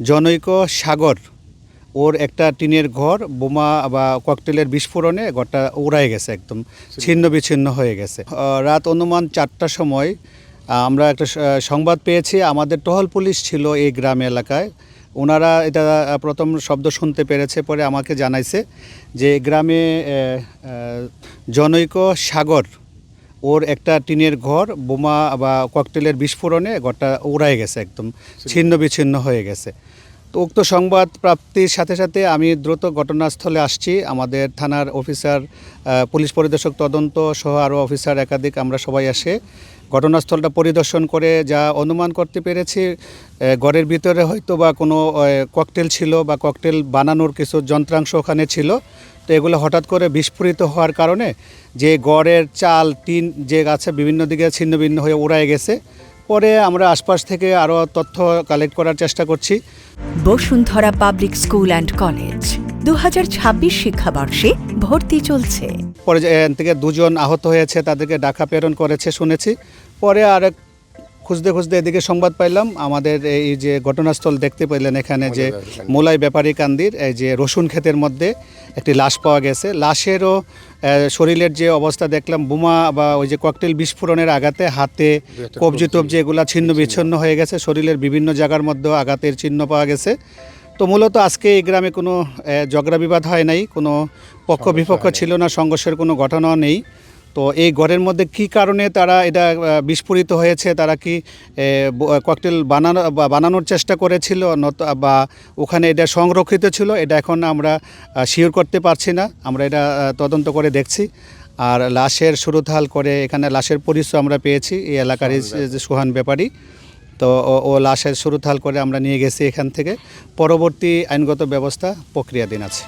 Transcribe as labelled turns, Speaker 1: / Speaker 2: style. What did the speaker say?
Speaker 1: জনৈক সাগর ওর একটা টিনের ঘর বোমা বা ককটেলের বিস্ফোরণে ঘরটা উড়ায় গেছে, একদম ছিন্ন বিচ্ছিন্ন হয়ে গেছে। রাত অনুমান 4টার সময় আমরা একটা সংবাদ পেয়েছি। আমাদের টহল পুলিশ ছিল এই গ্রাম এলাকায়। ওনারা এটা প্রথম শব্দ শুনতে পেরেছে, পরে আমাকে জানাইছে যে গ্রামে জনৈক সাগর ওর একটা টিনের ঘর বোমা বা ককটেলের বিস্ফোরণে ঘরটা উড়ায় গেছে, একদম ছিন্ন বিচ্ছিন্ন হয়ে গেছে। তো উক্ত সংবাদ প্রাপ্তির সাথে সাথে আমি দ্রুত ঘটনাস্থলে আসছি। আমাদের থানার অফিসার, পুলিশ পরিদর্শক তদন্ত সহ আরও অফিসার একাধিক আমরা সবাই আসে ঘটনাস্থলটা পরিদর্শন করে যা অনুমান করতে পেরেছি, ঘরের ভিতরে হয়তো বা কোনো ককটেল ছিল বা ককটেল বানানোর কিছু যন্ত্রাংশ ওখানে ছিল। তো এগুলো হঠাৎ করে বিস্ফোরিত হওয়ার কারণে যে ঘরের চাল টিন যে আছে বিভিন্ন দিকে ছিন্ন ভিন্ন হয়ে উড়ায় গেছে। পরে আমরা আশপাশ থেকে আরও তথ্য কালেক্ট করার চেষ্টা করছি।
Speaker 2: Bashundhara public school and college 2026 শিক্ষাবর্ষে ভর্তি চলছে।
Speaker 1: পরে এখান থেকে 2 জন আহত হয়েছে, তাদেরকে ঢাকা প্রেরণ করেছে শুনেছি। পরে আরেক খুঁজতে খুঁজতে এদিকে সংবাদ পাইলাম, আমাদের এই যে ঘটনাস্থল দেখতে পেলেন এখানে যে মোলাই ব্যাপারী কান্দির এই যে রসুন ক্ষেতের মধ্যে একটি লাশ পাওয়া গেছে। লাশেরও শরীরের যে অবস্থা দেখলাম, বোমা বা ওই যে ককটেল বিস্ফোরণের আঘাতে হাতে কবজি টবজি এগুলা ছিন্ন বিচ্ছিন্ন হয়ে গেছে। শরীরের বিভিন্ন জায়গার মধ্যেও আঘাতের চিহ্ন পাওয়া গেছে। তো মূলত আজকে এই গ্রামে কোনো ঝগড়া বিবাদ হয় নাই, কোনো পক্ষ বিপক্ষ ছিল না, সংঘর্ষের কোনো ঘটনাও নেই। তো এই ঘরের মধ্যে কি কারণে তারা এটা বিস্ফোরিত হয়েছে, তারা কি ককটেল বানানোর চেষ্টা করেছিল বা ওখানে এটা সংরক্ষিত ছিল, এটা এখন আমরা শিওর করতে পারছি না। আমরা এটা তদন্ত করে দেখছি। আর লাশের সুরতহাল করে এখানে লাশের পরিচয় আমরা পেয়েছি এই এলাকারই যে সোহান ব্যাপারী। তো ও লাশের সুরতহাল করে আমরা নিয়ে গেছি এখান থেকে। পরবর্তী আইনগত ব্যবস্থা প্রক্রিয়াধীন আছে।